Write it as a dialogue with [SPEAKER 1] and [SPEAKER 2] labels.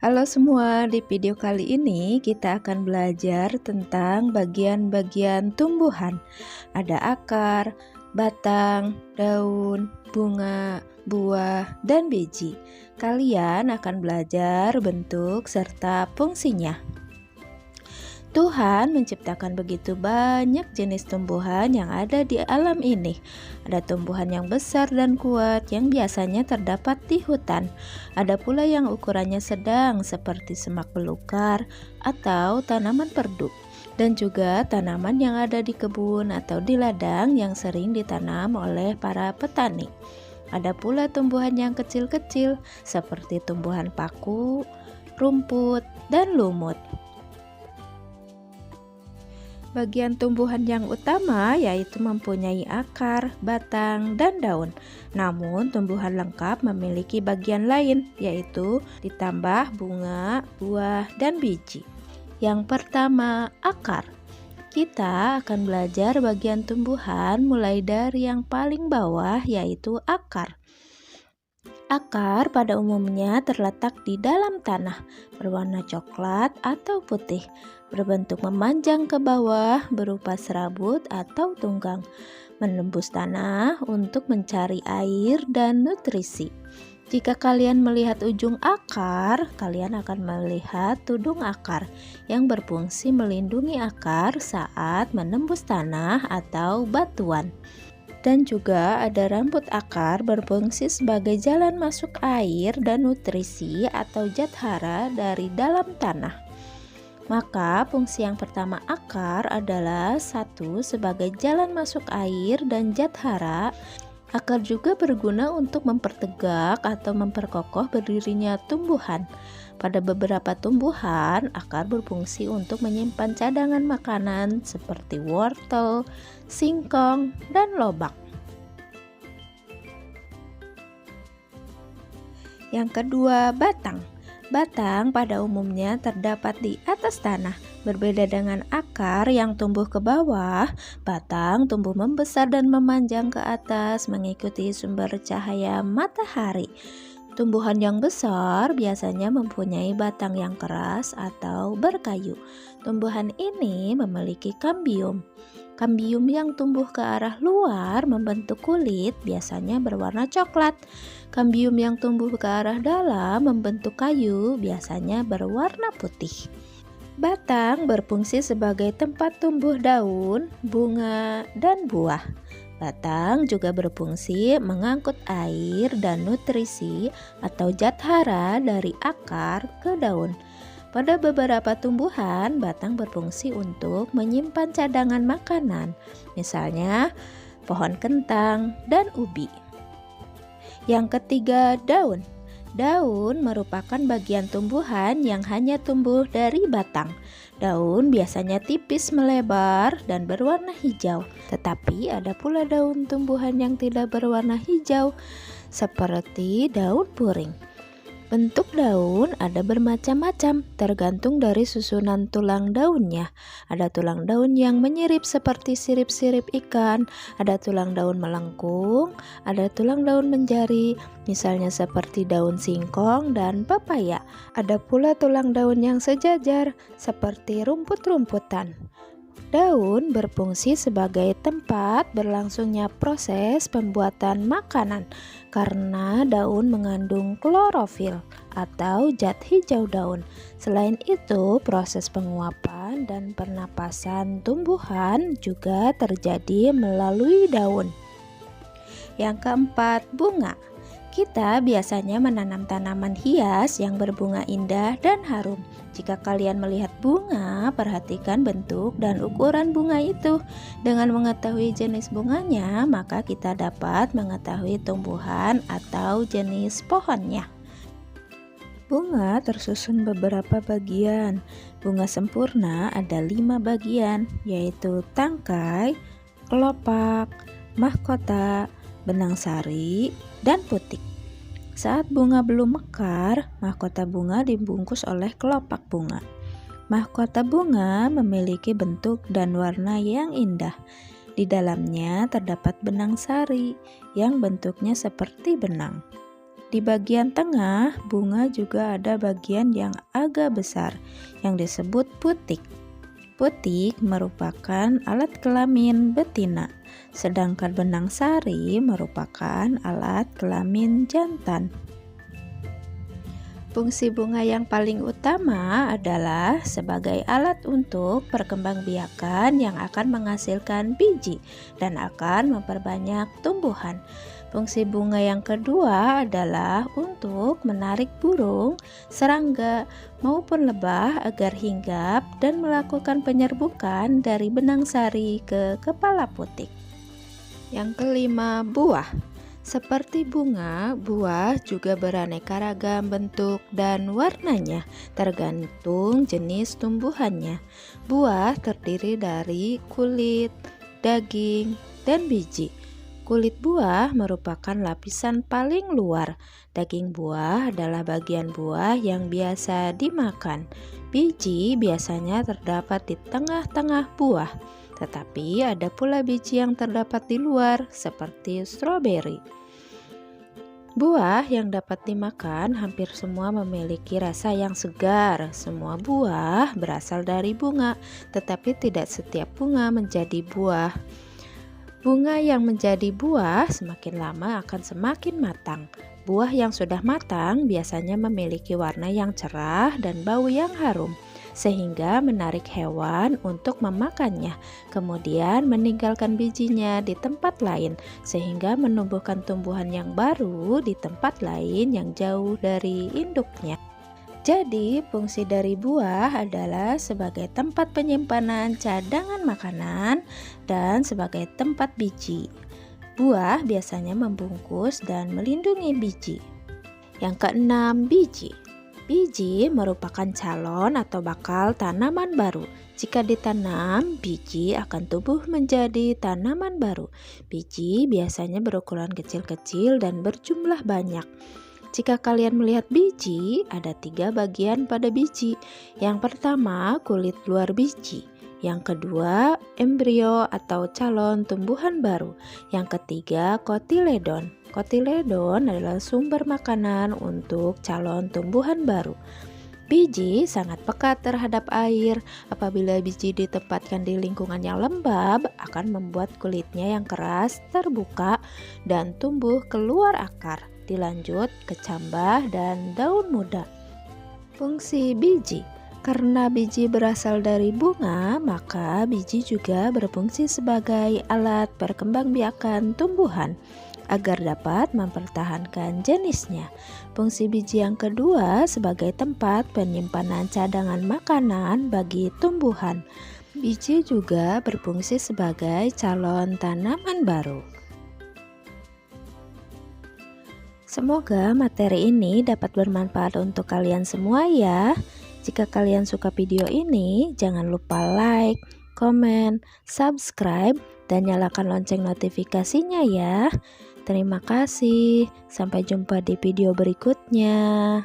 [SPEAKER 1] Halo semua, di video kali ini kita akan belajar tentang bagian-bagian tumbuhan. Ada akar, batang, daun, bunga, buah, dan biji. Kalian akan belajar bentuk serta fungsinya. Tuhan menciptakan begitu banyak jenis tumbuhan yang ada di alam ini. Ada tumbuhan yang besar dan kuat yang biasanya terdapat di hutan. Ada pula yang ukurannya sedang seperti semak belukar atau tanaman perdu. Dan juga tanaman yang ada di kebun atau di ladang yang sering ditanam oleh para petani. Ada pula tumbuhan yang kecil-kecil seperti tumbuhan paku, rumput, dan lumut. Bagian tumbuhan yang utama yaitu mempunyai akar, batang, dan daun. Namun tumbuhan lengkap memiliki bagian lain yaitu ditambah bunga, buah, dan biji. Yang pertama, akar. Kita akan belajar bagian tumbuhan mulai dari yang paling bawah yaitu akar. Akar pada umumnya terletak di dalam tanah, berwarna coklat atau putih, berbentuk memanjang ke bawah berupa serabut atau tunggang, menembus tanah untuk mencari air dan nutrisi. Jika kalian melihat ujung akar, kalian akan melihat tudung akar yang berfungsi melindungi akar saat menembus tanah atau batuan. Dan juga ada rambut akar berfungsi sebagai jalan masuk air dan nutrisi atau zat hara dari dalam tanah. Maka fungsi yang pertama akar adalah satu sebagai jalan masuk air dan zat hara. Akar juga berguna untuk mempertegak atau memperkokoh berdirinya tumbuhan. Pada beberapa tumbuhan, akar berfungsi untuk menyimpan cadangan makanan seperti wortel, singkong, dan lobak. Yang kedua, batang. Batang pada umumnya terdapat di atas tanah. Berbeda dengan akar yang tumbuh ke bawah, batang tumbuh membesar dan memanjang ke atas mengikuti sumber cahaya matahari. Tumbuhan yang besar biasanya mempunyai batang yang keras atau berkayu. Tumbuhan ini memiliki kambium. Kambium yang tumbuh ke arah luar membentuk kulit biasanya berwarna coklat. Kambium yang tumbuh ke arah dalam membentuk kayu biasanya berwarna putih. Batang berfungsi sebagai tempat tumbuh daun, bunga, dan buah. Batang juga berfungsi mengangkut air dan nutrisi atau zat hara dari akar ke daun. Pada beberapa tumbuhan, batang berfungsi untuk menyimpan cadangan makanan, misalnya pohon kentang dan ubi. Yang ketiga, daun. Daun merupakan bagian tumbuhan yang hanya tumbuh dari batang. Daun biasanya tipis melebar dan berwarna hijau, tetapi ada pula daun tumbuhan yang tidak berwarna hijau, seperti daun puring. Bentuk daun ada bermacam-macam, tergantung dari susunan tulang daunnya. Ada tulang daun yang menyirip seperti sirip-sirip ikan, ada tulang daun melengkung, ada tulang daun menjari, misalnya seperti daun singkong dan pepaya. Ada pula tulang daun yang sejajar, seperti rumput-rumputan. Daun berfungsi sebagai tempat berlangsungnya proses pembuatan makanan karena daun mengandung klorofil atau zat hijau daun. Selain itu, proses penguapan dan pernapasan tumbuhan juga terjadi melalui daun. Yang keempat, bunga. Kita biasanya menanam tanaman hias yang berbunga indah dan harum. Jika kalian melihat bunga, perhatikan bentuk dan ukuran bunga itu. Dengan mengetahui jenis bunganya, maka kita dapat mengetahui tumbuhan atau jenis pohonnya. Bunga tersusun beberapa bagian. Bunga sempurna ada 5 bagian, yaitu tangkai, kelopak, mahkota, benang sari, dan putik. Saat bunga belum mekar, mahkota bunga dibungkus oleh kelopak bunga. Mahkota bunga memiliki bentuk dan warna yang indah. Di dalamnya terdapat benang sari yang bentuknya seperti benang. Di bagian tengah, bunga juga ada bagian yang agak besar yang disebut putik. Putik merupakan alat kelamin betina, sedangkan benang sari merupakan alat kelamin jantan. Fungsi bunga yang paling utama adalah sebagai alat untuk perkembangbiakan yang akan menghasilkan biji dan akan memperbanyak tumbuhan. Fungsi bunga yang kedua adalah untuk menarik burung, serangga, maupun lebah agar hinggap dan melakukan penyerbukan dari benang sari ke kepala putik. Yang kelima, buah. Seperti bunga, buah juga beraneka ragam bentuk dan warnanya, tergantung jenis tumbuhannya. Buah terdiri dari kulit, daging, dan biji. Kulit buah merupakan lapisan paling luar. Daging buah adalah bagian buah yang biasa dimakan. Biji biasanya terdapat di tengah-tengah buah, tetapi ada pula biji yang terdapat di luar, seperti stroberi. Buah yang dapat dimakan hampir semua memiliki rasa yang segar. Semua buah berasal dari bunga, tetapi tidak setiap bunga menjadi buah. Bunga yang menjadi buah semakin lama akan semakin matang. Buah yang sudah matang biasanya memiliki warna yang cerah dan bau yang harum, sehingga menarik hewan untuk memakannya, kemudian meninggalkan bijinya di tempat lain, sehingga menumbuhkan tumbuhan yang baru di tempat lain yang jauh dari induknya. Jadi, fungsi dari buah adalah sebagai tempat penyimpanan cadangan makanan dan sebagai tempat biji. Buah biasanya membungkus dan melindungi biji. Yang keenam, biji. Biji merupakan calon atau bakal tanaman baru. Jika ditanam, biji akan tumbuh menjadi tanaman baru. Biji biasanya berukuran kecil-kecil dan berjumlah banyak. Jika kalian melihat biji, ada 3 bagian pada biji. Yang pertama, kulit luar biji. Yang kedua, embrio atau calon tumbuhan baru. Yang ketiga, kotiledon. Kotiledon adalah sumber makanan untuk calon tumbuhan baru. Biji sangat pekat terhadap air. Apabila biji ditempatkan di lingkungan yang lembab, akan membuat kulitnya yang keras terbuka dan tumbuh keluar akar. Dilanjut ke cambah dan daun muda. Fungsi biji. Karena biji berasal dari bunga, maka biji juga berfungsi sebagai alat perkembangbiakan tumbuhan agar dapat mempertahankan jenisnya. Fungsi biji yang kedua sebagai tempat penyimpanan cadangan makanan bagi tumbuhan. Biji juga berfungsi sebagai calon tanaman baru. Semoga materi ini dapat bermanfaat untuk kalian semua ya. Jika kalian suka video ini, jangan lupa like, komen, subscribe, dan nyalakan lonceng notifikasinya ya. Terima kasih, sampai jumpa di video berikutnya.